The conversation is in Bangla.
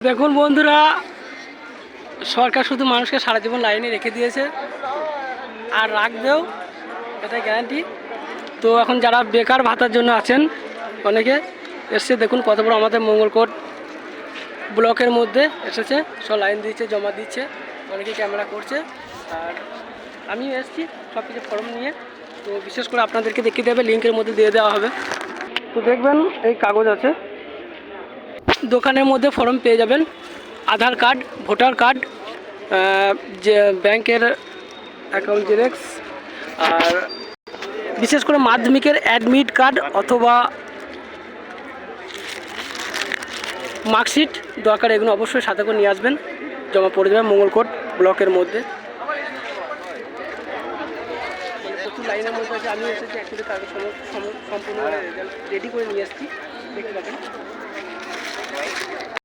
দেখুন বন্ধুরা, সরকার শুধু মানুষকে সারা জীবন লাইনে রেখে দিয়েছে আর রাখবেও, এটা গ্যারান্টি। তো এখন যারা বেকার ভাতার জন্য আছেন অনেকে এসছে, দেখুন কত বড় আমাদের মঙ্গলকোট ব্লকের মধ্যে এসেছে, সব লাইন দিচ্ছে, জমা দিচ্ছে, অনেকে ক্যামেরা করছে। আর আমি এসেছি সব কিছু ফর্ম নিয়ে। তো বিশেষ করে আপনাদেরকে দেখিয়ে দেবে, লিঙ্কের মধ্যে দিয়ে দেওয়া হবে। তো দেখবেন এই কাগজ আছে, দোকানের মধ্যে ফর্ম পেয়ে যাবেন, আধার কার্ড, ভোটার কার্ড, যে ব্যাংকের অ্যাকাউন্ট জেরক্স, আর বিশেষ করে মাধ্যমিকের অ্যাডমিট কার্ড অথবা মার্কশিট দরকার, এগুলো অবশ্যই সাথে করে নিয়ে আসবেন, জমা পড়ে যাবে মঙ্গলকোট ব্লকের মধ্যে। প্রচুর লাইনের মধ্যে আছে, আমি এসেছি অ্যাকচুয়ালি কাগজ সম্পূর্ণ রেডি করে নিয়ে এসেছি, দেখতে পাবেন।